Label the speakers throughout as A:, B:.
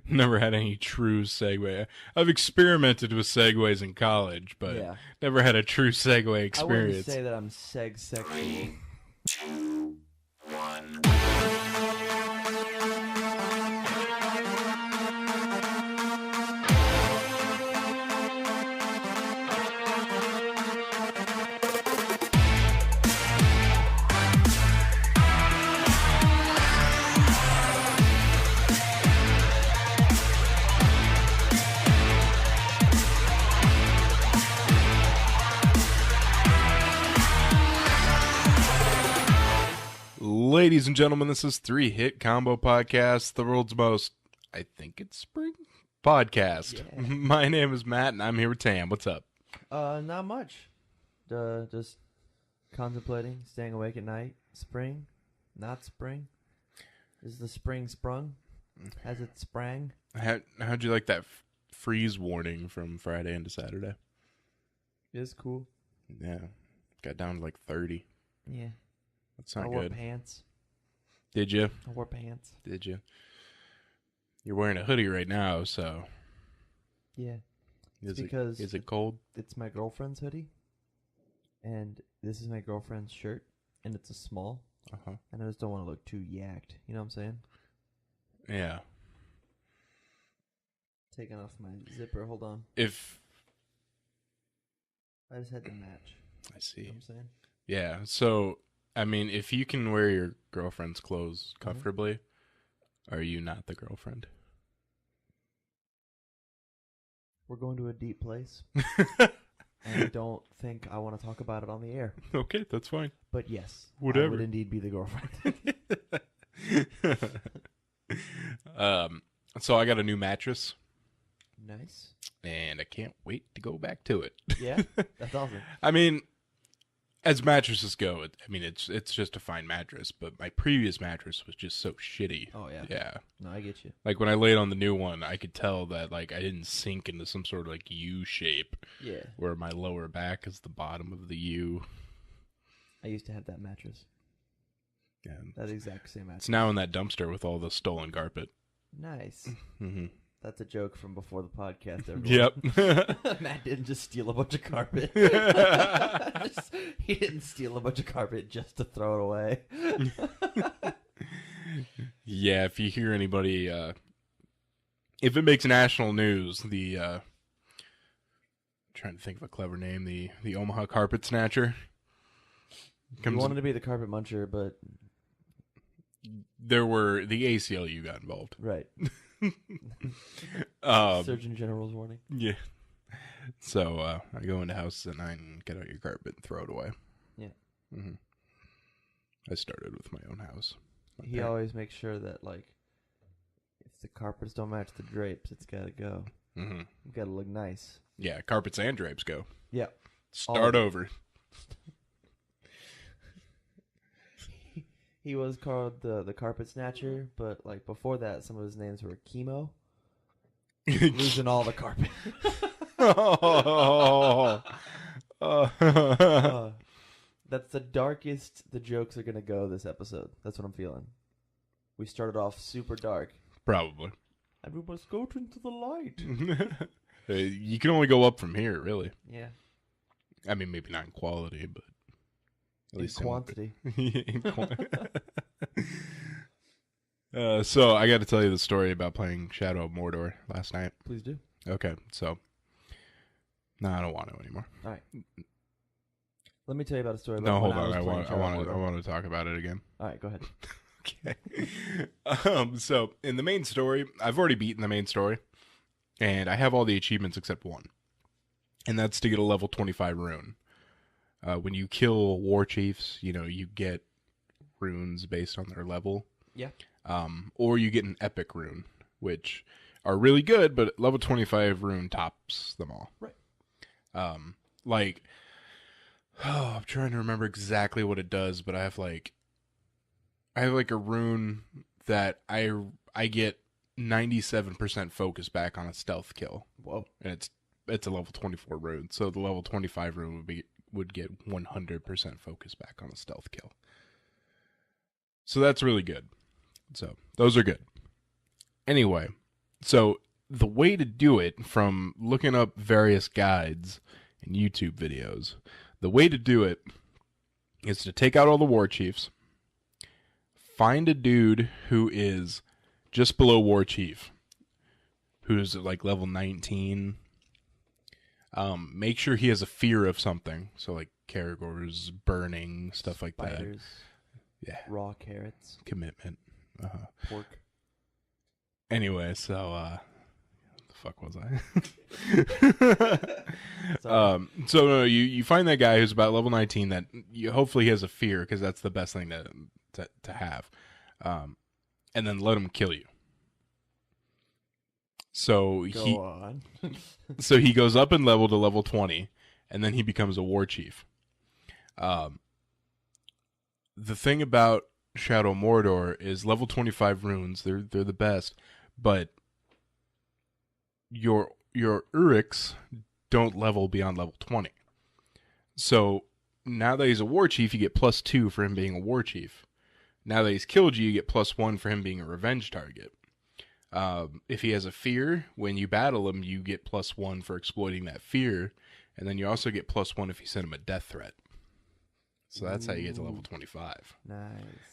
A: Never had any true segue. I've experimented with segues in college, but
B: Yeah.
A: never had a true segue
B: I wouldn't
A: experience.
B: say that I'm segsexual.
C: 2, 1.
A: Ladies and gentlemen, this is Three Hit Combo Podcast, the world's most, I think it's spring, podcast.
B: Yeah.
A: My name is Matt, and I'm here with Tam. What's up?
B: Not much. Just contemplating, staying awake at night. Spring, not spring. Is the spring sprung? Has it sprang?
A: How'd you like that freeze warning from Friday into Saturday?
B: It's cool.
A: Yeah, got down to like 30.
B: Yeah.
A: That's not
B: I wore
A: good.
B: pants.
A: Did you?
B: I wore pants.
A: Did you? You're wearing a hoodie right now, so
B: Yeah.
A: is
B: because
A: is it cold?
B: It's my girlfriend's hoodie, and this is my girlfriend's shirt, and it's a small, and I just don't want to look too yacked. You know what I'm saying?
A: Yeah.
B: Taking off my zipper. Hold on.
A: If
B: I just had to match.
A: I see.
B: You know what I'm saying?
A: Yeah. So, I mean, if you can wear your girlfriend's clothes comfortably, are you not the girlfriend?
B: We're going to a deep place, and I don't think I want to talk about it on the air.
A: Okay, that's fine.
B: But yes, I
A: Whatever.
B: would indeed be the girlfriend.
A: So I got a new mattress,
B: Nice.
A: and I can't wait to go back to it.
B: Yeah, that's awesome.
A: I mean, as mattresses go, it's just a fine mattress, but my previous mattress was just so shitty.
B: Oh yeah.
A: Yeah.
B: No, I get you.
A: Like when I laid on the new one, I could tell that like I didn't sink into some sort of like U shape
B: Yeah.
A: where my lower back is the bottom of the U.
B: I used to have that mattress.
A: Yeah.
B: That exact same mattress.
A: It's now in that dumpster with all the stolen carpet.
B: Nice.
A: Mm-hmm.
B: That's a joke from before the podcast. Everyone.
A: Yep.
B: Matt didn't just steal a bunch of carpet. He didn't steal a bunch of carpet just to throw it away.
A: Yeah, if you hear anybody, if it makes national news, trying to think of a clever name, the Omaha carpet snatcher.
B: You wanted to be the carpet muncher, but
A: The ACLU got involved.
B: right.
A: Um,
B: Surgeon General's warning.
A: Yeah. So I go into houses at night and get out your carpet and throw it away.
B: Yeah.
A: Mm-hmm. I started with my own house.
B: He always makes sure that, like, if the carpets don't match the drapes, it's got to go.
A: Mm-hmm.
B: You got to look nice.
A: Yeah, carpets and drapes go.
B: Yeah.
A: Start over.
B: He was called the carpet snatcher, but, like, before that, some of his names were Chemo. Losing all the carpet.
A: Oh.
B: That's the darkest the jokes are going to go this episode. That's what I'm feeling. We started off super dark.
A: Probably.
B: And we must go into the light.
A: You can only go up from here, really.
B: Yeah.
A: I mean, maybe not in quality, but at
B: In
A: least
B: quantity.
A: So I got to tell you the story about playing Shadow of Mordor last night.
B: Please do.
A: Okay, so no, I don't want to anymore.
B: All right. Let me tell you about a story about
A: No, hold
B: when
A: on.
B: I was playing Shadow of Mordor.
A: I want to talk about it again.
B: All right, go ahead.
A: Okay. So in the main story, I've already beaten the main story, and I have all the achievements except one, and that's to get a level 25 rune. When you kill war chiefs, you get runes based on their level.
B: Yeah.
A: Or you get an epic rune, which are really good, but level 25 rune tops them all.
B: Right.
A: I'm trying to remember exactly what it does, but I have a rune that I get 97% focus back on a stealth kill.
B: Whoa.
A: And it's a level 24 rune, so the level 25 rune would get 100% focus back on a stealth kill. So that's really good. So those are good. Anyway, So the way to do it, from looking up various guides and YouTube videos, the way to do it is to take out all the war chiefs, find a dude who is just below war chief, who's like level 19. Make sure he has a fear of something. So like Caragors, burning, stuff like
B: Spiders,
A: that. Yeah.
B: raw carrots,
A: Commitment.
B: pork.
A: Anyway, so what the fuck was I?
B: Sorry.
A: So no, you find that guy who's about level 19 that hopefully he has a fear, because that's the best thing to have. And then let him kill you. So
B: Go on.
A: so he goes up in level to level 20, and then he becomes a war chief. The thing about Shadow Mordor is level 25 runes. They're the best, but your Uriks don't level beyond level 20. So now that he's a war chief, you get +2 for him being a war chief. Now that he's killed you, you get +1 for him being a revenge target. If he has a fear, when you battle him, you get +1 for exploiting that fear, and then you also get +1 if you send him a death threat. So that's how you get to level 25.
B: Nice.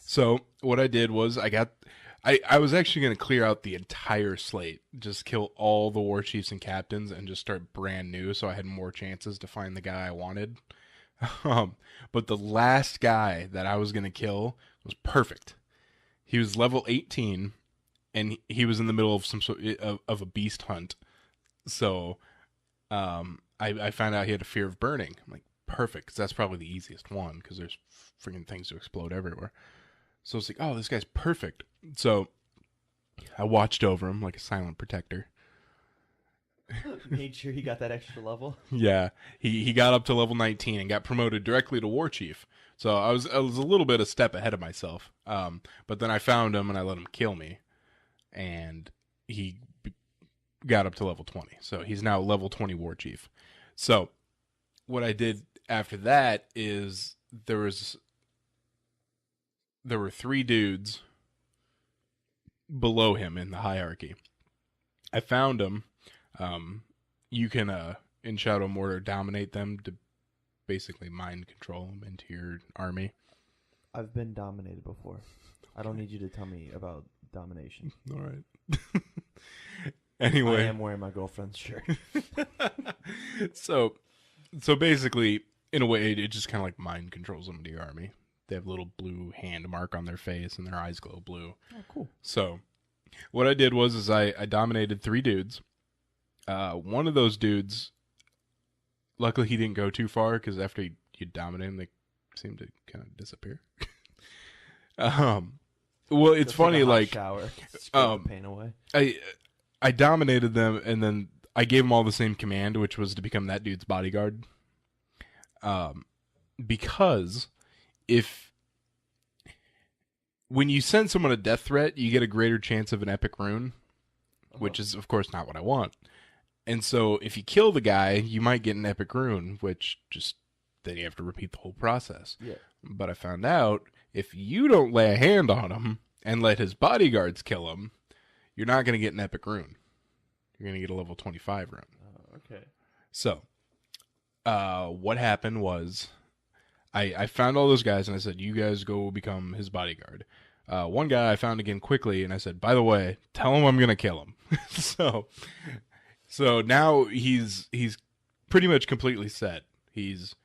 A: So what I did was I was actually going to clear out the entire slate, just kill all the war chiefs and captains, and just start brand new, so I had more chances to find the guy I wanted. But the last guy that I was going to kill was perfect. He was level 18, and he was in the middle of some sort of a beast hunt. So I found out he had a fear of burning. I'm like, perfect, because that's probably the easiest one, because there's freaking things to explode everywhere. So it's like, oh, this guy's perfect. So I watched over him like a silent protector.
B: Made sure he got that extra level.
A: Yeah, he got up to level 19 and got promoted directly to war chief. So I was a little bit a step ahead of myself. But then I found him and I let him kill me, and he got up to level 20. So he's now level 20 war chief. So what I did after that is there were 3 dudes below him in the hierarchy. I found them. You can in Shadow Mordor dominate them to basically mind control them into your army.
B: I've been dominated before. I don't need you to tell me about domination.
A: All right. Anyway,
B: I am wearing my girlfriend's shirt.
A: so basically, in a way, it just kind of like mind controls them into your army. They have a little blue hand mark on their face, and their eyes glow blue.
B: Oh, cool.
A: So what I did was I dominated 3 dudes. One of those dudes, luckily he didn't go too far, because after you dominate them, they seem to kind of disappear. Well, it's
B: Just
A: funny,
B: a hot
A: like
B: shower. Scrub the pain away.
A: I dominated them, and then I gave them all the same command, which was to become that dude's bodyguard. Because when you send someone a death threat, you get a greater chance of an epic rune, which is, of course, not what I want. And so if you kill the guy, you might get an epic rune, which just, then you have to repeat the whole process.
B: Yeah.
A: But I found out, if you don't lay a hand on him and let his bodyguards kill him, you're not going to get an epic rune. You're going to get a level 25 rune.
B: Okay.
A: So, what happened was, I found all those guys, and I said, you guys go become his bodyguard. One guy I found again quickly, and I said, by the way, tell him I'm going to kill him. So now he's pretty much completely set. He's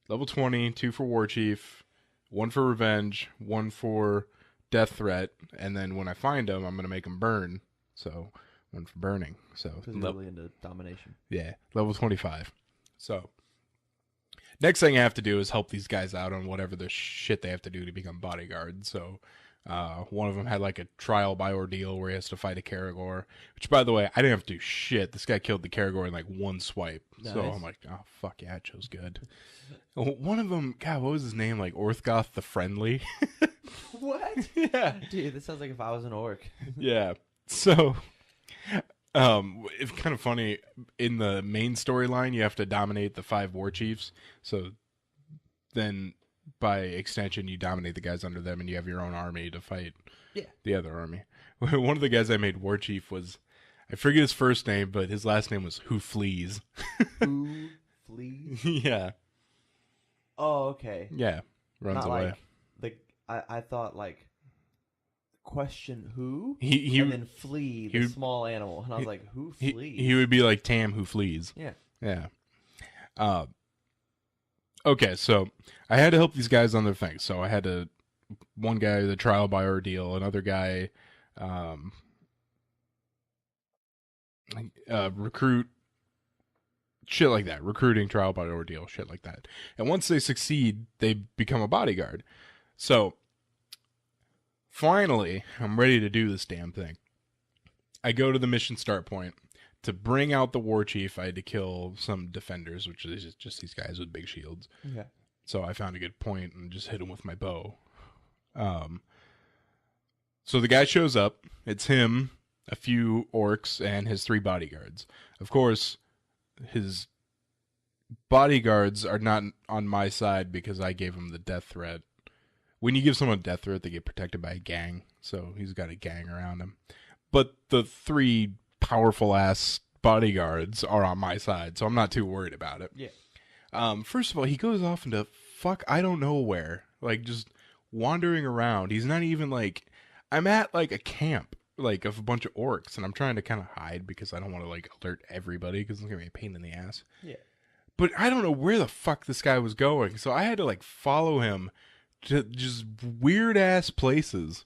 A: level 20, 2 for war chief, 1 for revenge, 1 for death threat, and then when I find him, I'm going to make him burn. So 1 for burning. So
B: Because you're really into domination.
A: yeah, level 25. So next thing I have to do is help these guys out on whatever the shit they have to do to become bodyguards. So one of them had like a trial by ordeal where he has to fight a Caragor, which, by the way, I didn't have to do shit. This guy killed the Caragor in like 1 swipe.
B: Nice.
A: So I'm like, oh, fuck yeah, I chose good. One of them, God, what was his name? Like Orthgoth the Friendly?
B: What?
A: Yeah.
B: Dude, this sounds like if I was an orc.
A: Yeah. So, it's kind of funny. In the main storyline, you have to dominate the 5 war chiefs. So then, by extension, you dominate the guys under them, and you have your own army to fight the other army. One of the guys I made war chief was, I forget his first name, but his last name was Who Flees.
B: Who flees?
A: Yeah.
B: Oh, okay.
A: Yeah. Runs
B: Not
A: away.
B: like I thought like question who
A: He
B: and then flee the
A: he-
B: small animal, and I was like, who flees?
A: he would be like Tam Who Flees.
B: Yeah.
A: Yeah. Okay, so I had to help these guys on their things. So I had to, one guy, the trial by ordeal, another guy, recruit, shit like that. Recruiting, trial by ordeal, shit like that. And once they succeed, they become a bodyguard. So finally, I'm ready to do this damn thing. I go to the mission start point. To bring out the war chief, I had to kill some defenders, which is just these guys with big shields.
B: Yeah.
A: So I found a good point and just hit him with my bow. So the guy shows up. It's him, a few orcs, and his 3 bodyguards. Of course, his bodyguards are not on my side because I gave him the death threat. When you give someone a death threat, they get protected by a gang. So he's got a gang around him. But the 3 powerful ass bodyguards are on my side, so I'm not too worried about it.
B: Yeah.
A: First of all, he goes off into I don't know where, like just wandering around. He's not even like, I'm at like a camp, like of a bunch of orcs, and I'm trying to kind of hide because I don't want to like alert everybody because it's gonna be a pain in the ass.
B: Yeah.
A: But I don't know where the fuck this guy was going, so I had to like follow him to just weird ass places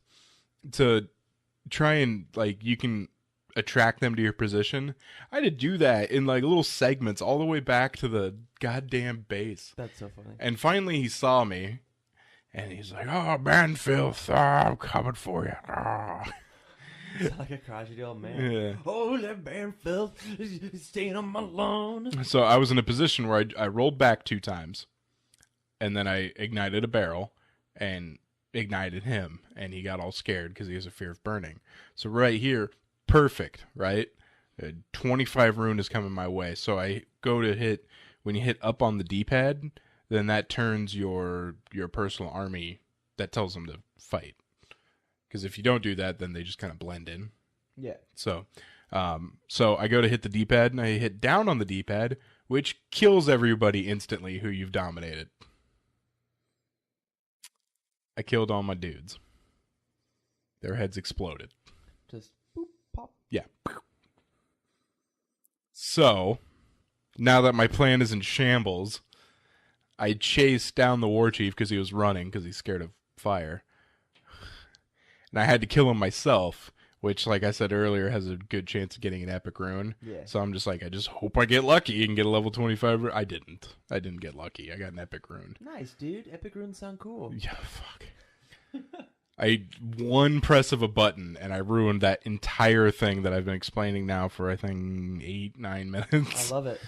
A: to try and like you can attract them to your position. I had to do that in like little segments all the way back to the goddamn base.
B: That's so funny.
A: And finally he saw me and he's like, "Oh, man, filth, I'm coming for you." Oh.
B: It's like a crotchety old man.
A: Yeah.
B: Oh, that man filth is staying on my lawn.
A: So I was in a position where I rolled back 2 times and then I ignited a barrel and ignited him, and he got all scared because he has a fear of burning. So right here, perfect, right? 25 rune is coming my way. So I go to hit, when you hit up on the D-pad, then that turns your personal army, that tells them to fight. Because if you don't do that, then they just kind of blend in.
B: Yeah.
A: So I go to hit the D-pad, and I hit down on the D-pad, which kills everybody instantly who you've dominated. I killed all my dudes. Their heads exploded.
B: Just boop, pop.
A: Yeah. So, now that my plan is in shambles, I chased down the war chief because he was running because he's scared of fire. And I had to kill him myself, which, like I said earlier, has a good chance of getting an epic rune.
B: Yeah.
A: So I'm just like, I just hope I get lucky and get a level 25 rune. I didn't get lucky. I got an epic rune.
B: Nice, dude. Epic runes sound cool.
A: Yeah, fuck. One press of a button, and I ruined that entire thing that I've been explaining now for, I think, 8-9 minutes.
B: I love it.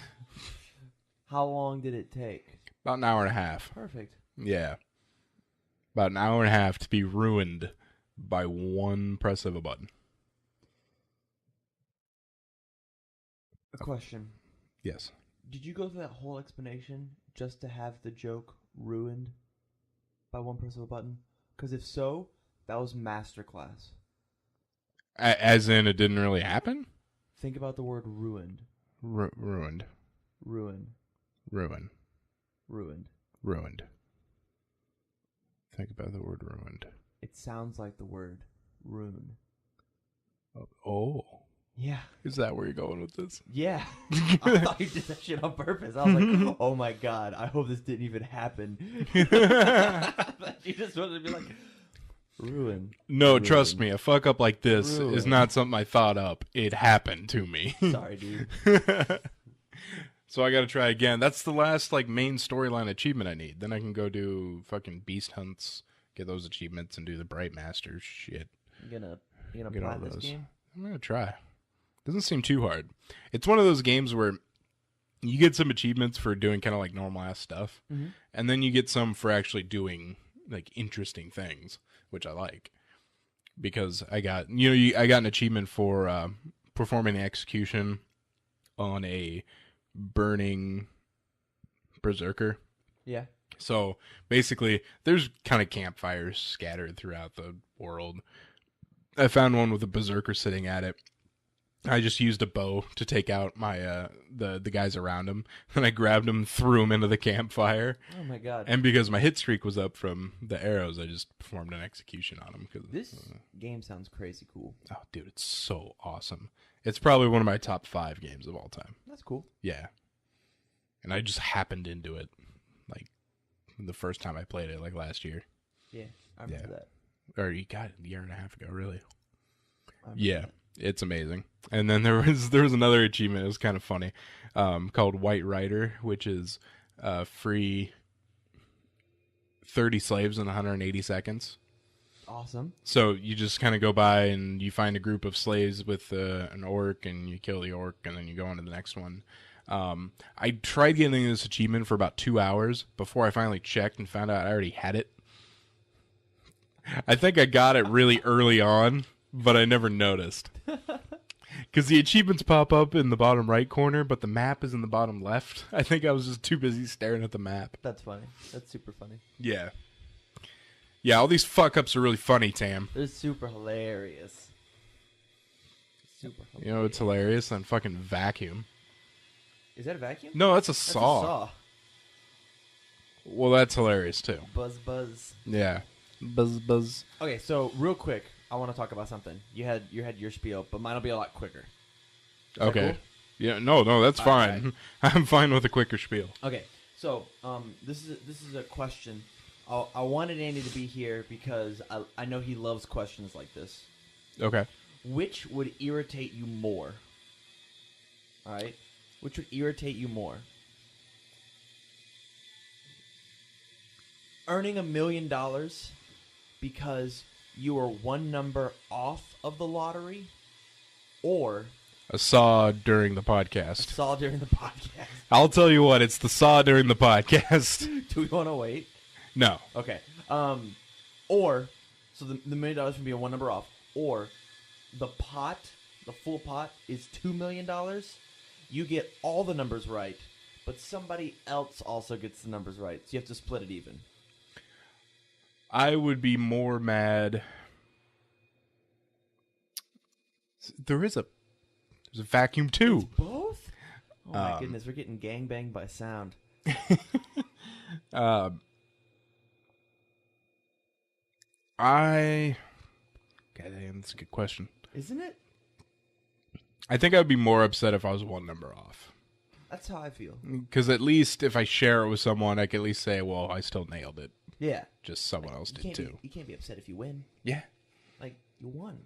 B: How long did it take?
A: About an hour and a half.
B: Perfect.
A: Yeah. About an hour and a half to be ruined by one press of a button.
B: A question.
A: Yes.
B: Did you go through that whole explanation just to have the joke ruined by one press of a button? Because if so, that was masterclass.
A: As in, it didn't really happen?
B: Think about the word ruined.
A: Ruined.
B: Ruin.
A: Ruin.
B: Ruined.
A: Ruined. Think about the word ruined.
B: It sounds like the word rune.
A: Oh.
B: Yeah.
A: Is that where you're going with this?
B: Yeah. I thought you did that shit on purpose. I was like, oh my god, I hope this didn't even happen. You just wanted to be like, ruin.
A: No,
B: Ruin.
A: trust me, a fuck up like this is
B: Ruin.
A: not something I thought up. It happened to me.
B: Sorry, dude.
A: So I gotta try again. That's the last like main storyline achievement I need. Then I can go do fucking beast hunts, get those achievements, and do the Bright Masters shit.
B: You gonna
A: Get all
B: play this
A: those.
B: game?
A: I'm gonna try. Doesn't seem too hard. It's one of those games where you get some achievements for doing kind of like normal ass stuff, and then you get some for actually doing like interesting things, which I like. Because I got I got an achievement for performing an execution on a burning berserker.
B: Yeah.
A: So basically, there's kind of campfires scattered throughout the world. I found one with a berserker sitting at it, I just used a bow to take out my the guys around him, and I grabbed him, threw him into the campfire.
B: Oh my god.
A: And because my hit streak was up from the arrows, I just performed an execution on him.
B: This game sounds crazy cool.
A: Oh, dude, it's so awesome. It's probably one of my top 5 games of all time.
B: That's cool.
A: Yeah. And I just happened into it, like, the first time I played it, like, last year.
B: Yeah, I remember that.
A: Or you got it a year and a half ago, really.
B: Yeah.
A: It's amazing. And then there was another achievement. It was kind of funny, called White Rider, which is free 30 slaves in 180 seconds.
B: Awesome.
A: So you just kind of go by and you find a group of slaves with an orc, and you kill the orc, and then you go on to the next one. I tried getting this achievement for about 2 hours before I finally checked and found out I already had it. I think I got it really early on, but I never noticed. Because the achievements pop up in the bottom right corner, but the map is in the bottom left. I think I was just too busy staring at the map.
B: That's funny. That's super funny.
A: Yeah. Yeah, all these fuck-ups are really funny, Tam.
B: They're super hilarious. Super hilarious.
A: You know what's hilarious? On fucking vacuum.
B: Is that a vacuum?
A: No, that's a
B: That's
A: saw.
B: a saw.
A: Well, that's hilarious, too.
B: Buzz, buzz.
A: Yeah. Buzz, buzz.
B: Okay, so real quick, I want to talk about something. You had your spiel, but mine will be a lot quicker. Is that
A: Okay.
B: cool?
A: Yeah, no, that's fine. I'm fine with a quicker spiel.
B: Okay, so this is a question. I wanted Andy to be here because I know he loves questions like this.
A: Okay.
B: Which would irritate you more? All right, which would irritate you more? Earning $1 million because you are one number off of the lottery, or
A: A saw during the podcast.
B: saw during the podcast.
A: I'll tell you what, it's the saw during the podcast.
B: Do we want to wait?
A: No.
B: Okay. Or so the $1 million can be a one number off, or the full pot is $2 million. You get all the numbers right, but somebody else also gets the numbers right, so you have to split it even.
A: I would be more mad. There's a vacuum too.
B: Both? Oh my goodness, we're getting gangbanged by sound.
A: Goddamn, that's a good question.
B: Isn't it?
A: I think I'd be more upset if I was one number off.
B: That's how I feel.
A: Because at least if I share it with someone, I can at least say, well, I still nailed it.
B: Yeah.
A: Just someone else did too.
B: You can't be upset if you win.
A: Yeah.
B: Like, you won.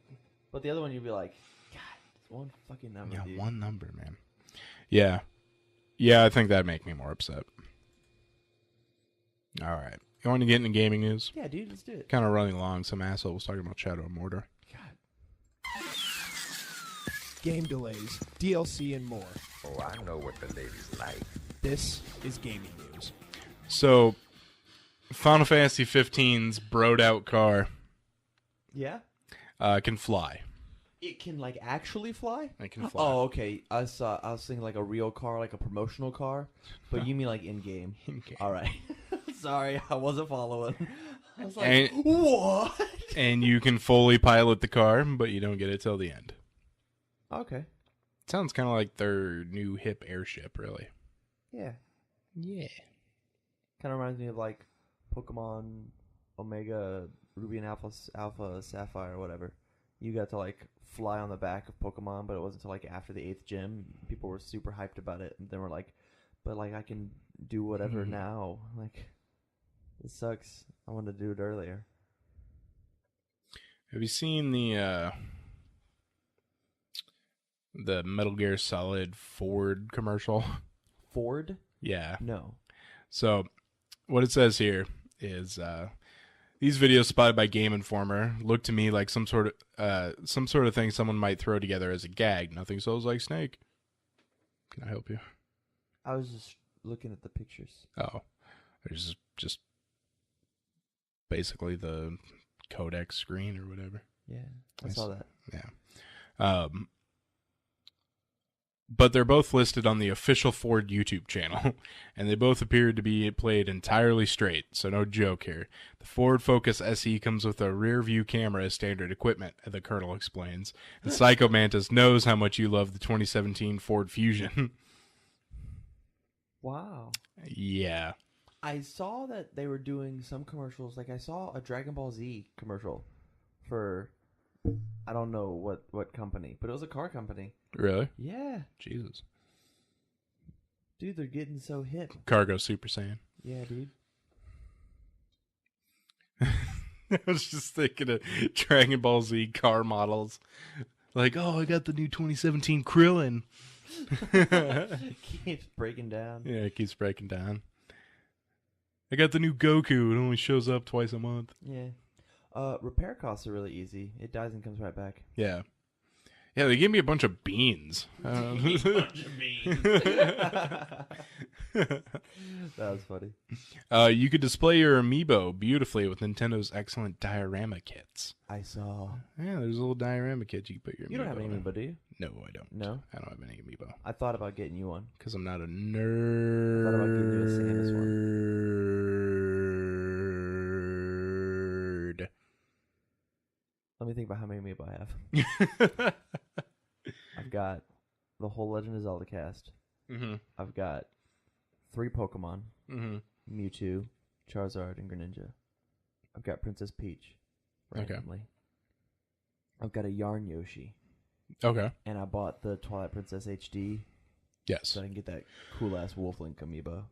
B: But the other one, you'd be like, God, it's one fucking number,
A: Yeah,
B: dude.
A: one number, man. Yeah. Yeah, I think that'd make me more upset. All right. You want to get into gaming news?
B: Yeah, dude, let's do it.
A: Kind of running along. Some asshole was talking about Shadow of Mordor.
B: God.
D: Game delays, DLC, and more.
C: Oh, I know what the ladies like.
D: This is gaming news.
A: So, Final Fantasy 15's broed out car
B: Yeah?
A: can fly.
B: It can, like, actually fly?
A: It can fly.
B: Oh, okay. I was thinking like a real car, like a promotional car. But you mean like in-game.
A: In-game.
B: All right. Sorry, I wasn't following. I was like,
A: And-
B: what?
A: And you can fully pilot the car, but you don't get it till the end.
B: Okay.
A: Sounds kind of like their new hip airship, really.
B: Yeah.
A: Yeah.
B: Kind of reminds me of like Pokemon Omega Ruby and Alpha Sapphire or whatever. You got to like fly on the back of Pokemon, but it wasn't until like after the 8th gym. People were super hyped about it, and then we're like, but like I can do whatever now. Like, it sucks. I wanted to do it earlier.
A: Have you seen the Metal Gear Solid Ford commercial?
B: Ford?
A: Yeah.
B: No.
A: So, what it says here is these videos spotted by Game Informer look to me like some sort of thing someone might throw together as a gag. Nothing sells like Snake. Can I help you?
B: I was just looking at the pictures.
A: Oh, there's just basically the codec screen or whatever.
B: Yeah, I
A: Nice.
B: saw that.
A: Yeah. but they're both listed on the official Ford YouTube channel, and they both appear to be played entirely straight, so no joke here. The Ford Focus SE comes with a rear-view camera as standard equipment, the Colonel explains, and Psycho Mantis knows how much you love the 2017 Ford Fusion.
B: Wow.
A: Yeah.
B: I saw that they were doing some commercials. Like I saw a Dragon Ball Z commercial for, I don't know what company, but it was a car company.
A: Really?
B: Yeah.
A: Jesus.
B: Dude, they're getting so hip.
A: Cargo Super Saiyan.
B: Yeah, dude.
A: I was just thinking of Dragon Ball Z car models. Like, oh, I got the new 2017 Krillin.
B: Keeps breaking down.
A: Yeah, it keeps breaking down. I got the new Goku. It only shows up twice a month.
B: Yeah. Repair costs are really easy. It dies and comes right back.
A: Yeah. Yeah, they gave me a bunch of beans.
B: That was funny.
A: You could display your Amiibo beautifully with Nintendo's excellent diorama kits.
B: I saw.
A: Yeah, there's a little diorama kit you can put your Amiibo
B: You don't have an
A: in.
B: Amiibo, do you?
A: No, I don't.
B: No?
A: I don't have any Amiibo.
B: I thought about getting you one.
A: Because I'm not a nerd.
B: I thought about getting you a Samus
A: one.
B: Let me think about how many Amiibo I have. I've got the whole Legend of Zelda cast.
A: Mm-hmm.
B: I've got 3 Pokemon.
A: Mm-hmm.
B: Mewtwo, Charizard, and Greninja. I've got Princess Peach. Randomly. I've got a Yarn Yoshi.
A: Okay.
B: And I bought the Twilight Princess HD
A: Yes.
B: so I can get that cool-ass Wolf Link Amiibo.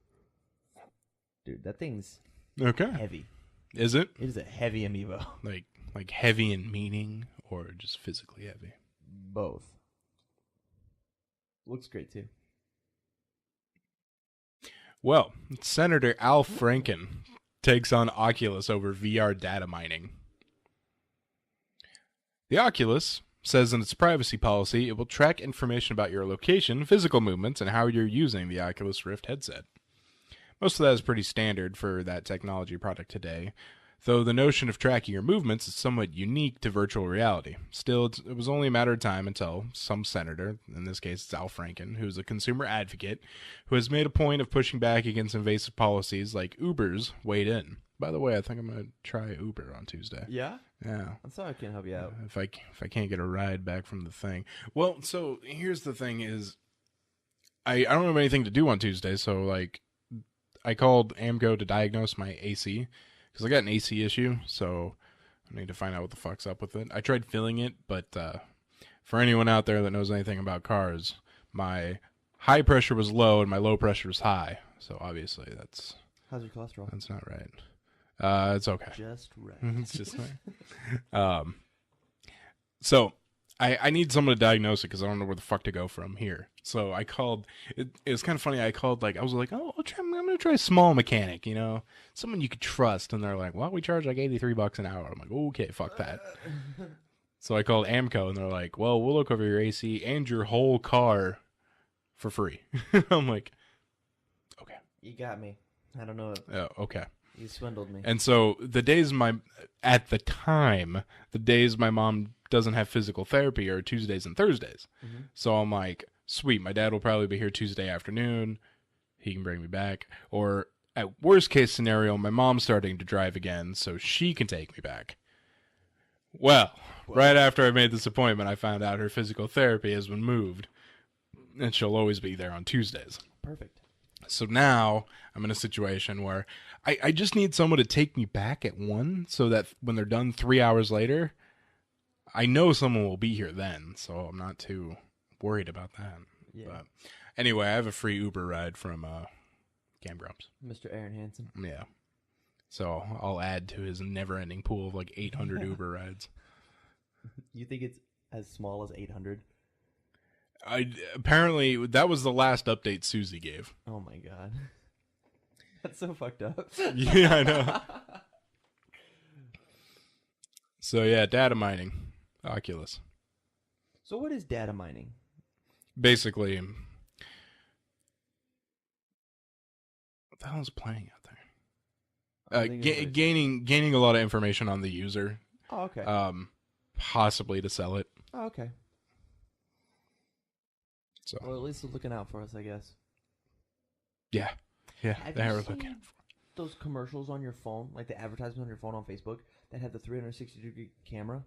B: Dude, that thing's
A: Okay.
B: heavy.
A: Is it?
B: It is a heavy Amiibo.
A: Like heavy in meaning or just physically heavy?
B: Both. Looks great, too.
A: Well, Senator Al Franken takes on Oculus over VR data mining. The Oculus says in its privacy policy it will track information about your location, physical movements, and how you're using the Oculus Rift headset. Most of that is pretty standard for that technology product today, though the notion of tracking your movements is somewhat unique to virtual reality. Still, it was only a matter of time until some senator, in this case it's Al Franken, who's a consumer advocate, who has made a point of pushing back against invasive policies like Uber's, weighed in. By the way, I think I'm going to try Uber on Tuesday.
B: Yeah?
A: Yeah.
B: I'm sorry I can't help you out.
A: If I can't get a ride back from the thing. Well, so here's the thing is, I don't have anything to do on Tuesday, so like I called AMCO to diagnose my AC because I got an AC issue, so I need to find out what the fuck's up with it. I tried filling it, but for anyone out there that knows anything about cars, my high pressure was low and my low pressure was high, so obviously that's
B: How's your cholesterol?
A: not right. It's okay.
B: Just right.
A: It's just fine. So I need someone to diagnose it because I don't know where the fuck to go from here. So I called. It was kind of funny. I called I was like, oh, I'm gonna try a small mechanic. You know, someone you could trust. And they're like, well, we charge like $83 an hour. I'm like, okay, fuck that. So I called AMCO and they're like, well, we'll look over your AC and your whole car for free. I'm like, okay.
B: You got me. I don't know.
A: Okay.
B: You swindled me.
A: And so the days my mom doesn't have physical therapy are Tuesdays and Thursdays.
B: Mm-hmm.
A: So I'm like, sweet, my dad will probably be here Tuesday afternoon. He can bring me back. Or at worst case scenario, my mom's starting to drive again, so she can take me back. Well, right after I made this appointment, I found out her physical therapy has been moved, and she'll always be there on Tuesdays.
B: Perfect.
A: So now I'm in a situation where I just need someone to take me back at 1 so that when they're done 3 hours later, I know someone will be here then. So I'm not too worried about that.
B: Yeah.
A: But anyway, I have a free Uber ride from Cam Grumps.
B: Mr. Aaron Hansen.
A: Yeah. So I'll add to his never-ending pool of like 800 Uber rides.
B: You think it's as small as 800?
A: Apparently, that was the last update Susie gave.
B: Oh my god. That's so fucked up.
A: Yeah, I know. So yeah, data mining, Oculus.
B: So what is data mining?
A: Basically, what the hell is playing out there? Gaining a lot of information on the user.
B: Oh, okay.
A: Possibly to sell it.
B: Oh, okay.
A: So
B: Well, at least they're looking out for us, I guess.
A: yeah,
B: Have
A: they
B: you
A: are
B: seen
A: looking.
B: those commercials on your phone, like the advertisements on your phone on Facebook, that have the 360-degree camera?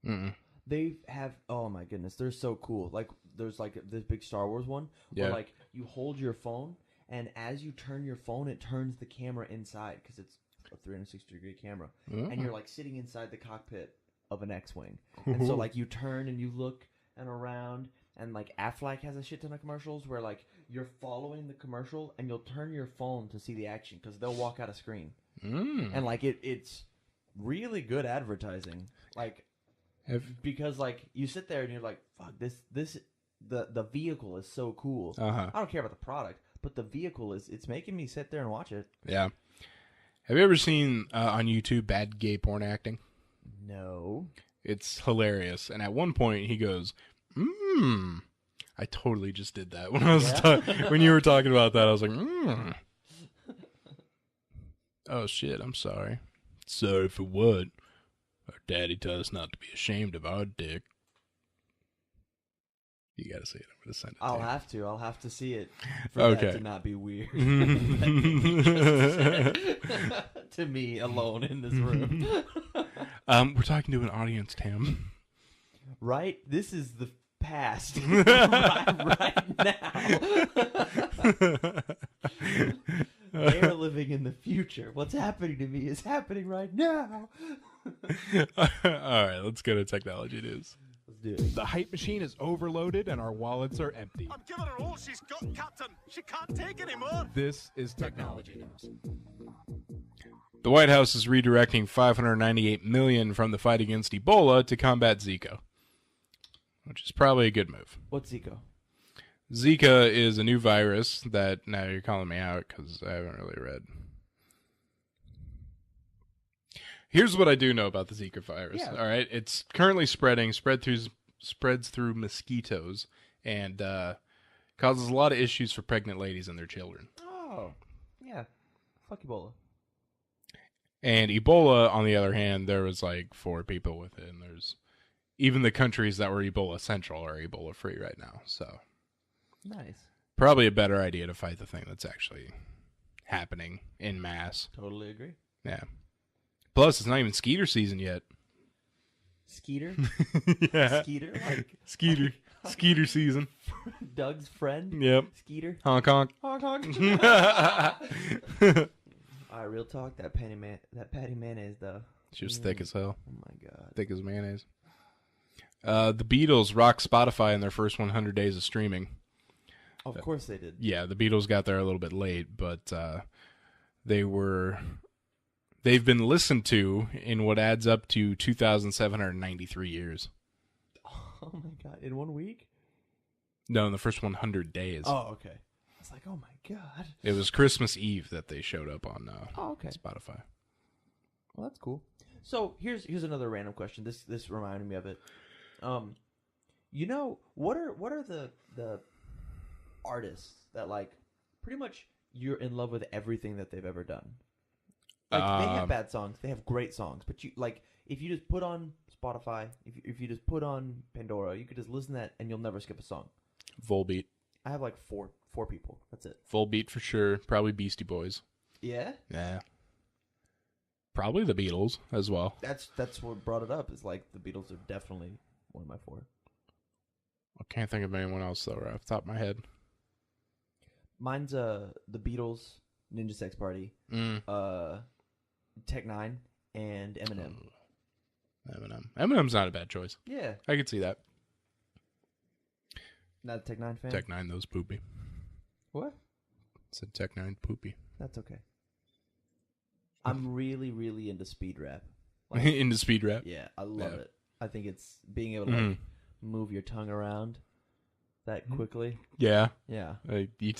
A: Mm-mm.
B: They have, oh my goodness, they're so cool. Like, there's like this big Star Wars one where
A: Yeah.
B: like you hold your phone, and as you turn your phone, it turns the camera inside because it's a 360-degree camera, and you're like sitting inside the cockpit of an X-wing, and so like you turn and you look and around, and like Aflac has a shit ton of commercials where like you're following the commercial and you'll turn your phone to see the action because they'll walk out of screen, and like it's really good advertising, like. Because like you sit there and you're like, fuck, the vehicle is so cool.
A: Uh-huh.
B: I don't care about the product, but the vehicle it's making me sit there and watch it.
A: Yeah. Have you ever seen on YouTube bad gay porn acting?
B: No.
A: It's hilarious. And at one point he goes, I totally just did that when I was when you were talking about that. I was like, Oh shit, I'm sorry. Sorry for what? Our daddy taught us not to be ashamed of our dick. You gotta see it. I'm gonna send it to you.
B: I'll have to see it for
A: Okay.
B: that to not be weird. To me alone in this room.
A: We're talking to an audience, Tam.
B: Right? This is the past. right now. They are living in the future. What's happening to me is happening right now.
A: All right, let's go to technology news.
B: Let's do it.
D: The hype machine is overloaded and our wallets are empty.
E: I'm giving her all she's got, Captain. She can't take any more.
D: This is technology news.
A: The White House is redirecting $598 million from the fight against Ebola to combat Zika, which is probably a good move.
B: What's Zika?
A: Zika is a new virus that, now you're calling me out because I haven't really read. Here's what I do know about the Zika virus.
B: Yeah.
A: All right, it's currently spreads through mosquitoes, and causes a lot of issues for pregnant ladies and their children.
B: Oh, yeah. Fuck Ebola.
A: And Ebola, on the other hand, there was like 4 people with it, and there's even the countries that were Ebola central are Ebola free right now. So
B: Nice.
A: probably a better idea to fight the thing that's actually happening in mass.
B: Totally agree.
A: Yeah. Plus, it's not even Skeeter season yet.
B: Skeeter?
A: Yeah.
B: Skeeter? Like
A: Skeeter. Skeeter season.
B: Doug's friend?
A: Yep.
B: Skeeter?
A: Honk honk.
B: Honk honk. Alright, real talk. That patty mayonnaise, though.
A: She was thick as hell.
B: Oh my god.
A: Thick as mayonnaise. The Beatles rocked Spotify in their first 100 days of streaming.
B: Of course they did.
A: Yeah, the Beatles got there a little bit late, but they've been listened to in what adds up to 2,793 years.
B: Oh my god. In 1 week?
A: No, in the first 100 days.
B: Oh, okay. I was like, oh my god.
A: It was Christmas Eve that they showed up on
B: Okay.
A: Spotify.
B: Well, that's cool. So here's another random question. This reminded me of it. You know, what are the artists that like pretty much you're in love with everything that they've ever done? Like they have bad songs, they have great songs, but you like if you just put on Spotify, if you just put on Pandora, you could just listen to that and you'll never skip a song.
A: Volbeat.
B: I have like four people. That's it.
A: Volbeat for sure. Probably Beastie Boys.
B: Yeah,
A: Yeah. Probably the Beatles as well.
B: that's what brought it up. Is like the Beatles are definitely one of my 4.
A: I can't think of anyone else though right off the top of my head.
B: Mine's the Beatles, Ninja Sex Party, Tech Nine, and Eminem.
A: Eminem. Eminem's not a bad choice.
B: Yeah,
A: I could see that.
B: not a Tech Nine fan.
A: Tech 9, those poopy.
B: What?
A: Said Tech 9 poopy.
B: That's okay. I'm really, really into speed rap.
A: Into speed rap.
B: Yeah, I love
A: Yeah.
B: it. I think it's being able to like, move your tongue around that quickly.
A: Yeah.
B: Yeah,
A: You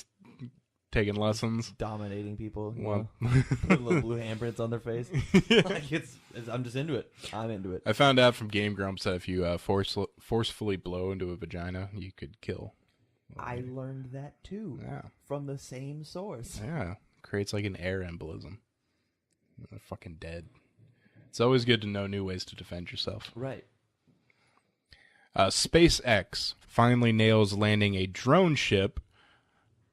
A: taking lessons.
B: dominating people. You
A: Well,
B: know? Putting little blue handprints on their face. Like I'm just into it. I'm into it.
A: I found out from Game Grumps that if you forcefully blow into a vagina, you could kill.
B: I learned that too
A: Yeah.
B: from the same source.
A: Yeah. Creates like an air embolism. You're fucking dead. It's always good to know new ways to defend yourself.
B: Right.
A: SpaceX finally nails landing a drone ship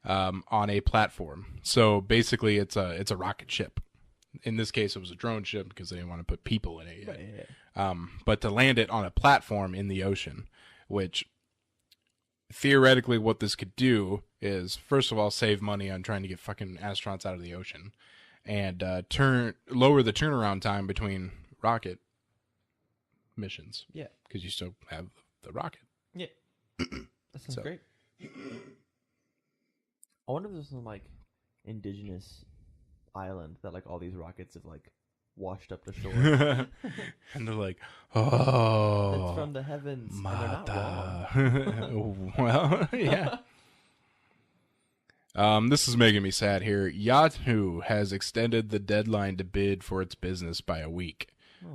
A: on a platform. So basically, it's a rocket ship. In this case, it was a drone ship because they didn't want to put people in it yet.
B: Right.
A: But to land it on a platform in the ocean, which theoretically what this could do is, first of all, save money on trying to get fucking astronauts out of the ocean, and lower the turnaround time between rocket missions.
B: Yeah.
A: Because you still have the rocket.
B: Yeah. That sounds great. I wonder if there's some like indigenous island that like all these rockets have like washed up to shore.
A: And they're like, oh,
B: It's from the heavens. And they're not wrong.
A: well, yeah. This is making me sad here. Yahoo has extended the deadline to bid for its business by a week.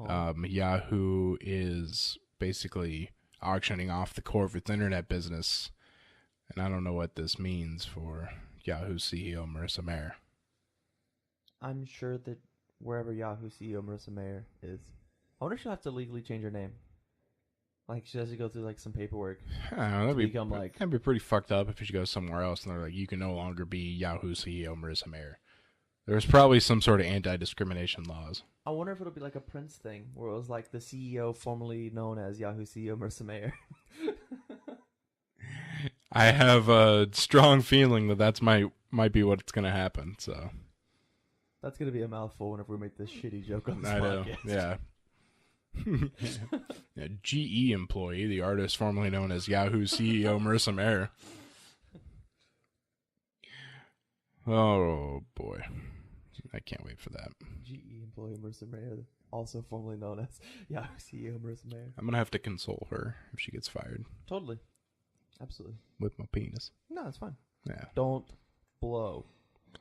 B: Oh.
A: Yahoo is basically auctioning off the core of its internet business, and I don't know what this means for Yahoo CEO Marissa Mayer.
B: I'm sure that wherever Yahoo CEO Marissa Mayer is, I wonder if she'll have to legally change her name. Like she has to go through like some paperwork.
A: I don't know, that'd be pretty fucked up if she goes somewhere else and they're like, you can no longer be Yahoo CEO Marissa Mayer. There's probably some sort of anti-discrimination laws.
B: I wonder if it'll be like a Prince thing where it was like the CEO formerly known as Yahoo CEO Marissa Mayer.
A: I have a strong feeling that might be what's going to happen. So
B: that's gonna be a mouthful whenever we make this shitty joke on this
A: I know,
B: podcast.
A: yeah. Yeah. GE employee, the artist formerly known as Yahoo CEO Marissa Mayer. Oh boy, I can't wait for that.
B: GE employee Marissa Mayer, also formerly known as Yahoo CEO Marissa Mayer.
A: I'm gonna have to console her if she gets fired
B: Totally, absolutely.
A: with my penis.
B: No, it's fine.
A: Yeah,
B: Don't blow.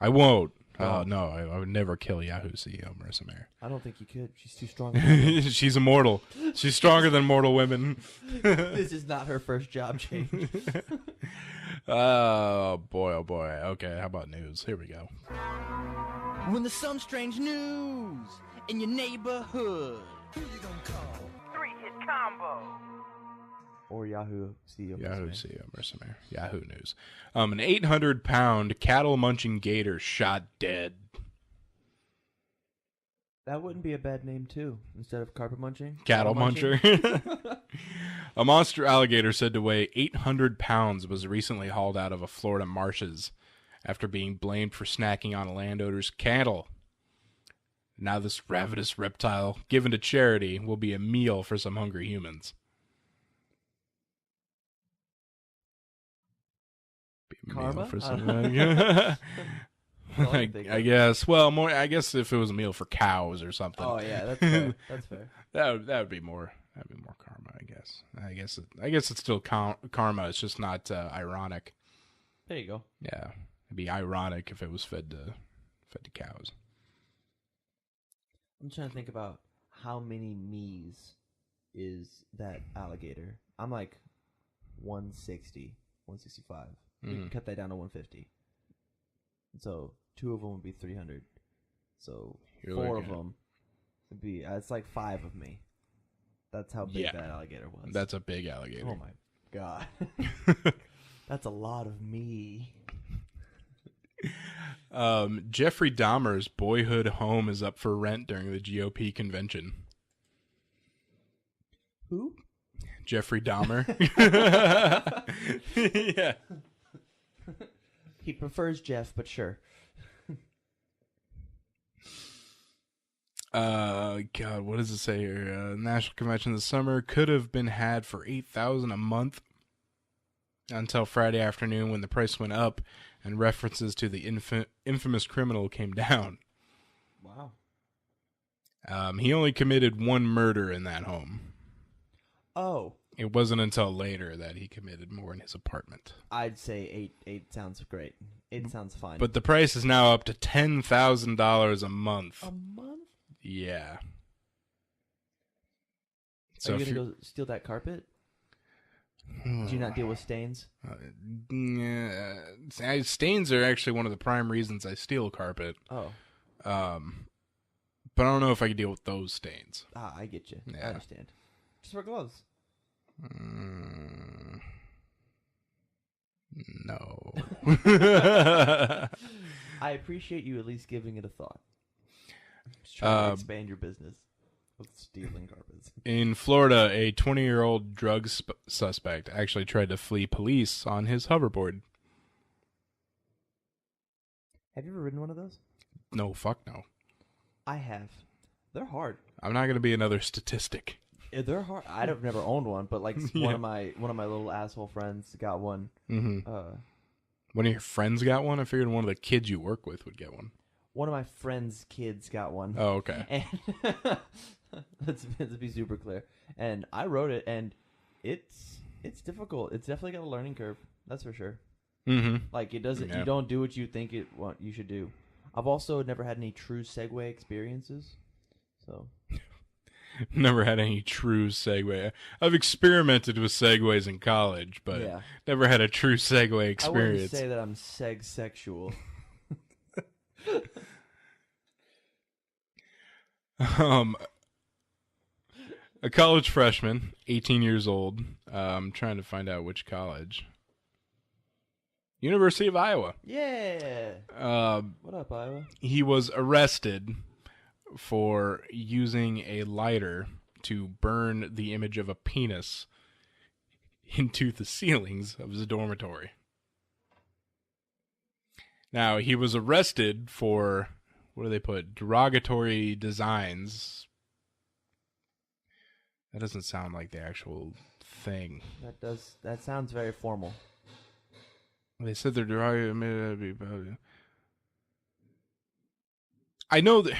A: I won't.
B: Oh.
A: No, I would never kill Yahoo CEO Marissa Mayer.
B: I don't think you could. She's too strong.
A: She's immortal. She's stronger than mortal women.
B: This is not her first job change.
A: Oh boy, oh boy. Okay, how about news? Here we go.
F: When there's some strange news in your neighborhood, who you gonna call? 3-hit combo.
B: Or Yahoo CEO.
A: Yahoo
B: Marissa Mayer.
A: CEO Marissa Mayer. Yahoo News. An 800-pound cattle-munching gator shot dead.
B: That wouldn't be a bad name too. Instead of carpet munching,
A: Cattle muncher. A monster alligator said to weigh 800 pounds was recently hauled out of a Florida marshes after being blamed for snacking on a landowner's cattle. Now this ravenous reptile, given to charity, will be a meal for some hungry humans.
B: Karma?
A: For
B: I
A: some,
B: don't
A: I guess. Well, more. I guess if it was a meal for cows or something.
B: Oh yeah, that's fair. That's fair.
A: that would be more. That'd be more karma. I guess it's still karma. It's just not ironic.
B: There you go.
A: Yeah, it'd be ironic if it was fed to cows.
B: I'm trying to think about how many me's is that alligator. I'm like 160, 165. We can cut that down to 150. So 2 of them would be 300. So
A: You're
B: 4 of
A: looking at-
B: them would be. It's like 5 of me. That's how big that alligator was.
A: That's a big alligator.
B: Oh my god. That's a lot of me.
A: Jeffrey Dahmer's boyhood home is up for rent during the GOP convention.
B: Who?
A: Jeffrey Dahmer. Yeah.
B: He prefers Jeff, but sure.
A: God, what does it say here? National convention this summer could have been had for $8,000 a month until Friday afternoon when the price went up and references to the infamous criminal came down.
B: Wow.
A: He only committed 1 murder in that home.
B: Oh.
A: It wasn't until later that he committed more in his apartment.
B: I'd say 8 sounds great. 8 sounds fine.
A: But the price is now up to $10,000 a month.
B: a month?
A: Yeah.
B: Are you going to go steal that carpet? Did you not deal with stains?
A: Stains are actually one of the prime reasons I steal carpet.
B: Oh.
A: But I don't know if I can deal with those stains.
B: I get you.
A: Yeah.
B: I understand. Just wear gloves.
A: No.
B: I appreciate you at least giving it a thought. Just trying to expand your business with stealing carpets.
A: In Florida, a 20-year-old drug suspect actually tried to flee police on his hoverboard.
B: Have you ever ridden one of those?
A: No, fuck no.
B: I have. They're hard.
A: I'm not going to be another statistic.
B: Yeah, they're hard. I've never owned one, but like
A: Yeah.
B: one of my little asshole friends got one.
A: Mm-hmm. One of your friends got one? I figured one of the kids you work with would get one.
B: One of my friends' kids got one.
A: Oh, okay.
B: And let's be super clear. And I rode it, and it's difficult. It's definitely got a learning curve. That's for sure.
A: Mm-hmm.
B: Like it doesn't.
A: Yeah.
B: You don't do what you think what you should do. I've also never had any true Segway experiences. So
A: Never had any true Segway. I've experimented with Segways in college, but
B: yeah.
A: never had a true Segway
B: I wouldn't
A: experience.
B: say that I'm Segsexual.
A: A college freshman, 18 years old. I'm trying to find out which college. University of Iowa.
B: Yeah. What up, Iowa?
A: He was arrested for using a lighter to burn the image of a penis into the ceilings of his dormitory. Now, he was arrested for, what do they put? Derogatory designs. That doesn't sound like the actual thing.
B: That sounds very formal.
A: They said they're derogatory. I know that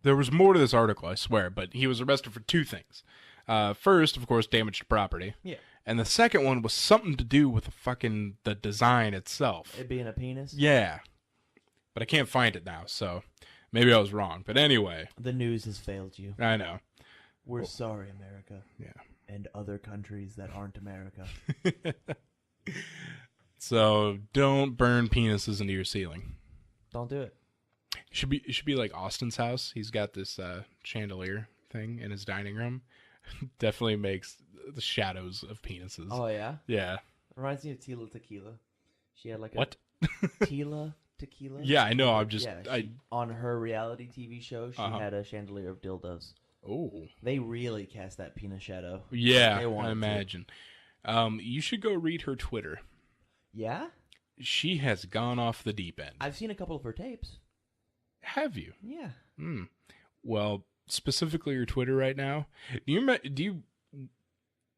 A: there was more to this article, I swear, but he was arrested for two things. First, of course, damage to property.
B: Yeah.
A: And the second one was something to do with the design itself.
B: It being a penis?
A: Yeah. But I can't find it now, so maybe I was wrong. But anyway.
B: The news has failed you.
A: I know.
B: We're sorry, America.
A: Yeah.
B: And other countries that aren't America.
A: So don't burn penises into your ceiling.
B: Don't do it.
A: It should be like Austin's house. He's got this chandelier thing in his dining room. Definitely makes the shadows of penises.
B: Oh, yeah?
A: Yeah.
B: Reminds me of Tila Tequila. She had like a...
A: What?
B: Tila Tequila?
A: Yeah, I know. I'm just...
B: Yeah, on her reality TV show, she had a chandelier of dildos.
A: Oh.
B: They really cast that penis shadow.
A: Yeah,
B: They wanted
A: I imagine. You should go read her Twitter.
B: Yeah?
A: She has gone off the deep end.
B: I've seen a couple of her tapes.
A: Have you?
B: Yeah.
A: Well, specifically your Twitter right now. Do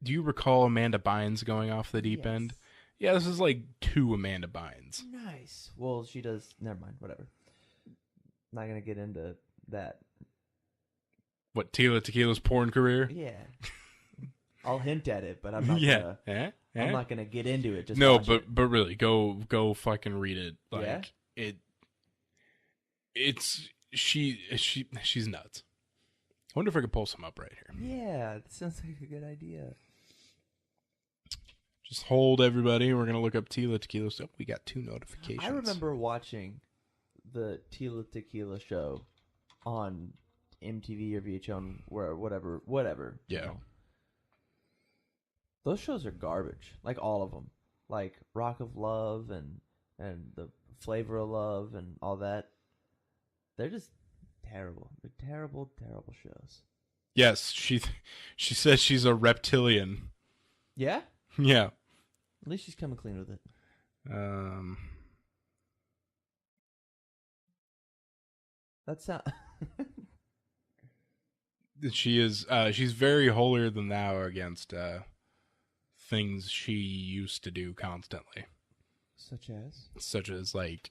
A: you recall Amanda Bynes going off the deep end? Yeah, this is like 2 Amanda Bynes.
B: Nice. Well, she does... Never mind. Whatever. Not going to get into that.
A: What, Tila Tequila's porn career?
B: Yeah. I'll hint at it, but I'm not
A: Yeah.
B: gonna... I'm not gonna get into it. Just
A: no,
B: watch it.
A: but really, go fucking read it. Like
B: Yeah?
A: she's nuts. I wonder if I could pull some up right here.
B: Yeah, that sounds like a good idea.
A: Just hold everybody. We're gonna look up Tila Tequila stuff. We got 2 notifications.
B: I remember watching the Tila Tequila show on MTV or VH1, where whatever.
A: Yeah.
B: You know. Those shows are garbage. Like all of them. Like Rock of Love and the Flavor of Love and all that. They're just terrible. They're terrible, terrible shows.
A: Yes, she says she's a reptilian.
B: Yeah?
A: Yeah.
B: At least she's coming clean with it. That's not...
A: She's very holier than thou against things she used to do constantly. Such as like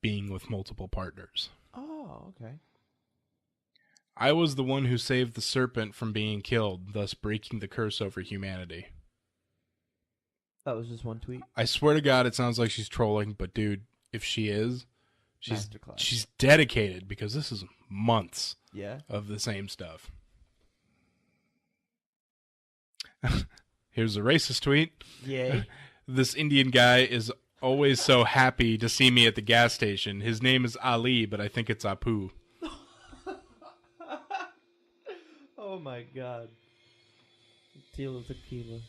A: being with multiple partners.
B: Oh, okay.
A: I was the one who saved the serpent from being killed, thus breaking the curse over humanity.
B: That was just one tweet?
A: I swear to God, it sounds like she's trolling, but dude, if she is,
B: Masterclass.
A: she's dedicated, because this is months of the same stuff. Here's a racist tweet.
B: Yay.
A: This Indian guy is always so happy to see me at the gas station. His name is Ali, but I think it's Apu.
B: Oh my god. Tila Tequila.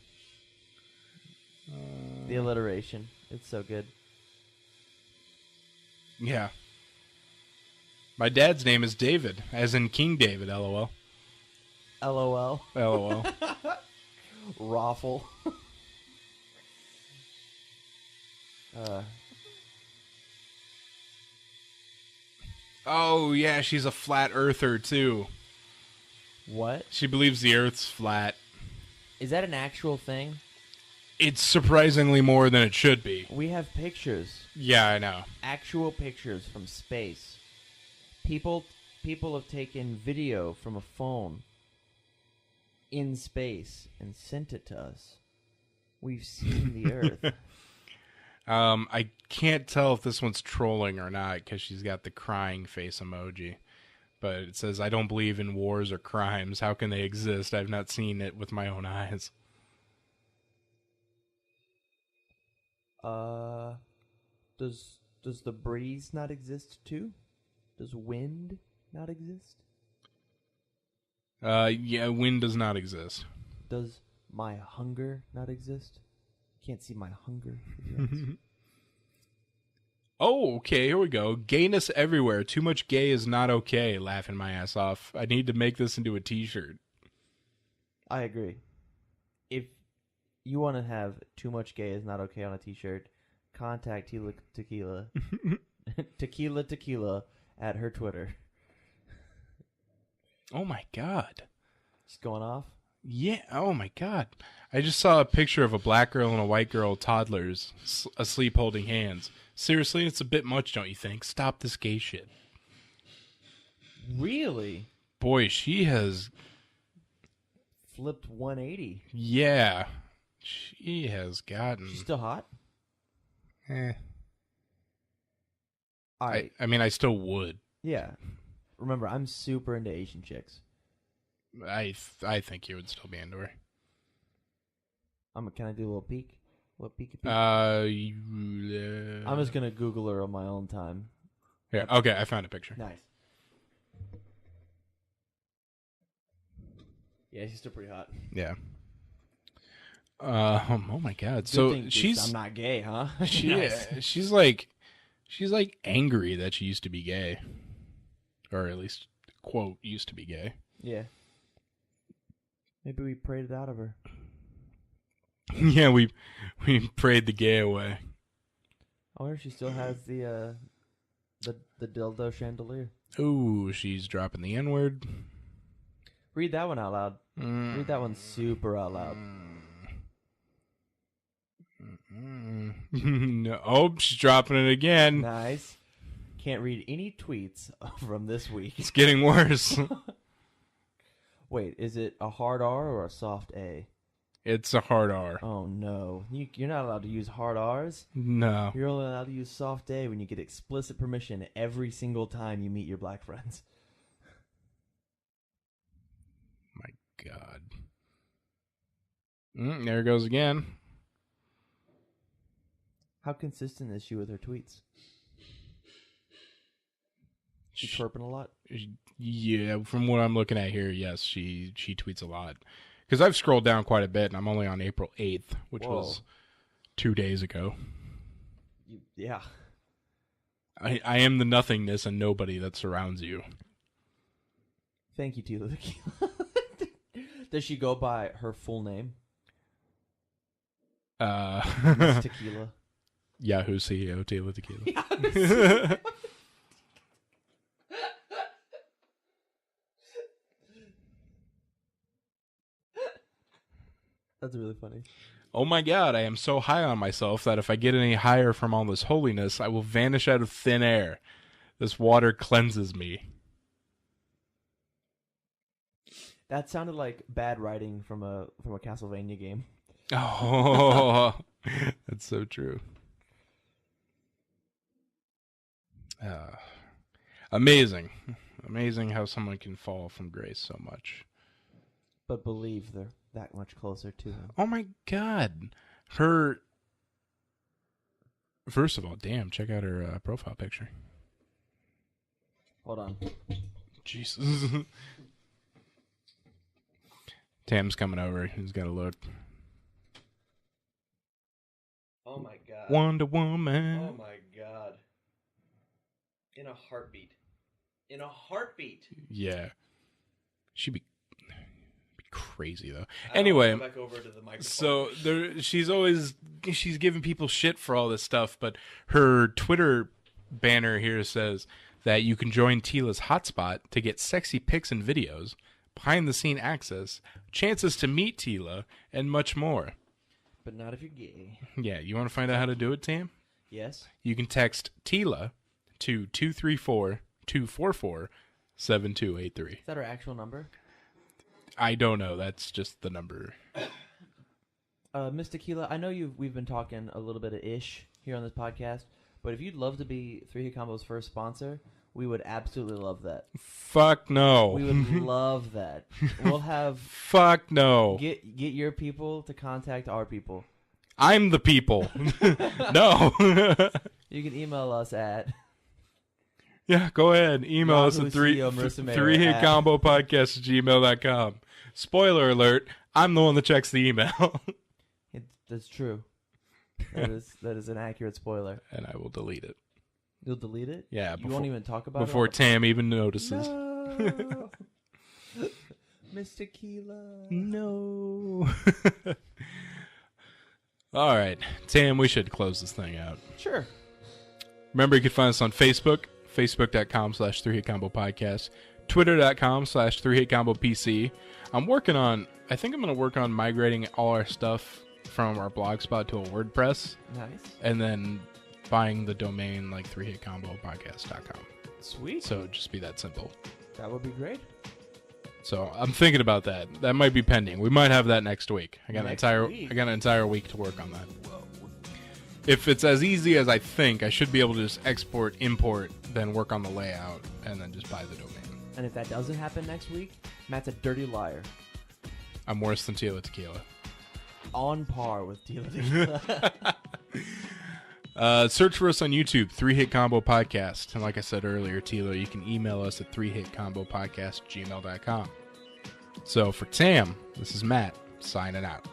B: The alliteration. It's so good.
A: Yeah. My dad's name is David, as in King David, LOL.
B: LOL.
A: LOL.
B: Raffle.
A: Oh, yeah, she's a flat earther, too.
B: What?
A: She believes the earth's flat.
B: Is that an actual thing?
A: It's surprisingly more than it should be.
B: We have pictures.
A: Yeah, I know.
B: Actual pictures from space. People have taken video from a phone in space and sent it to us. We've seen the Earth.
A: I can't tell if this one's trolling or not because she's got the crying face emoji. But it says, I don't believe in wars or crimes. How can they exist? I've not seen it with my own eyes.
B: Does the breeze not exist too? Does wind not exist?
A: Yeah, wind does not exist.
B: Does my hunger not exist? Can't see my hunger.
A: Oh, okay, here we go. Gayness everywhere. Too much gay is not okay. Laughing my ass off. I need to make this into a t-shirt.
B: I agree. If you want to have too much gay is not okay on a t-shirt, contact Tila Tequila. Tequila at her Twitter.
A: Oh my god.
B: She's going off?
A: Yeah, oh my god. I just saw a picture of a black girl and a white girl, toddlers, asleep holding hands. Seriously, it's a bit much, don't you think? Stop this gay shit.
B: Really?
A: Boy, she has...
B: Flipped 180.
A: Yeah. She has gotten...
B: She's still hot?
A: Eh.
B: All right.
A: I mean, I still would.
B: Yeah. Remember, I'm super into Asian chicks.
A: I think you would still be into her.
B: Can I do a little peek? What peek?
A: I'm
B: I'm just gonna Google her on my own time.
A: Yeah. Okay, I found a picture.
B: Nice. Yeah, she's still pretty hot.
A: Yeah. Oh my god.
B: Good
A: So
B: thing
A: she's
B: I'm not gay, huh?
A: Nice. She's like angry that she used to be gay, or at least quote used to be gay.
B: Yeah. Maybe we prayed it out of her.
A: Yeah, we prayed the gay away.
B: I wonder if she still has the dildo chandelier.
A: Ooh, she's dropping the N-word.
B: Read that one out loud. Read that one super out loud.
A: No, oh, she's dropping it again.
B: Nice. Can't read any tweets from this week.
A: It's getting worse.
B: Wait, is it a hard R or a soft A?
A: It's a hard R.
B: Oh no, you're not allowed to use hard R's.
A: No.
B: You're only allowed to use soft A when you get explicit permission every single time you meet your black friends.
A: My God. There it goes again.
B: How consistent is she with her tweets? She chirping a lot?
A: Yeah, from what I'm looking at here, yes, she tweets a lot. Because I've scrolled down quite a bit, and I'm only on April 8th, which was 2 days ago.
B: Yeah.
A: I am the nothingness and nobody that surrounds you.
B: Thank you, Tila Tequila. Does she go by her full name? Miss Tequila.
A: Yahoo CEO, Tila Tequila.
B: That's really funny.
A: Oh my God, I am so high on myself that if I get any higher from all this holiness, I will vanish out of thin air. This water cleanses me.
B: That sounded like bad writing from a Castlevania game.
A: Oh, that's so true. Amazing. Amazing how someone can fall from grace so much.
B: But believe they're that much closer to him.
A: Oh my God. First of all, damn, check out her profile picture.
B: Hold on.
A: Jesus. Tam's coming over. He's got to look.
B: Oh my god.
A: Wonder Woman.
B: Oh my god. In a heartbeat. In a heartbeat.
A: Yeah. She'd be crazy though.
B: I
A: Anyway,
B: don't wanna go back over to the microphone.
A: so she's giving people shit for all this stuff, but her Twitter banner here says that you can join Tila's hotspot to get sexy pics and videos, behind the scene access, chances to meet Tila, and much more.
B: But not if you're gay.
A: Yeah, you want to find out how to do it, Tam?
B: Yes.
A: You can text Tila to 234-244-7283.
B: Is that our actual number?
A: I don't know. That's just the number.
B: Miss Tequila, I know we've been talking a little bit of ish here on this podcast, but if you'd love to be 3 Hit Combo's first sponsor, we would absolutely love that.
A: Fuck no.
B: We would love that. We'll have
A: Fuck no.
B: get your people to contact our people.
A: I'm the people. No.
B: You can email us at
A: Yeah, go ahead. Email us at
B: Yahoo CEO Marissa Mayer
A: 3hitcombopodcast@gmail.com. Spoiler alert, I'm the one that checks the email.
B: That's true. That is an accurate spoiler.
A: And I will delete it.
B: You'll delete it?
A: Yeah,
B: You won't even talk about
A: before
B: it?
A: Tam even notices.
B: No. Miss Tequila.
A: No. All right, Tam, we should close this thing out.
B: Sure.
A: Remember, you can find us on Facebook, facebook.com/3hitcombopodcast, twitter.com/3hitcombopc. I think I'm going to work on migrating all our stuff from our blogspot to a WordPress.
B: Nice.
A: And then buying the domain like 3hitcombopodcast.com.
B: Sweet.
A: So it'd just be that simple.
B: That would be great.
A: So I'm thinking about that. That might be pending. We might have that next week. I got
B: Next
A: an
B: week?
A: entire week to work on that. If it's as easy as I think, I should be able to just export, import, then work on the layout, and then just buy the domain.
B: And if that doesn't happen next week, Matt's a dirty liar.
A: I'm worse than Tila Tequila.
B: On par with Tila Tequila.
A: Search for us on YouTube, 3-Hit Combo Podcast. And like I said earlier, Tila, you can email us at 3hitcombopodcast@gmail.com. So for Tam, this is Matt, signing out.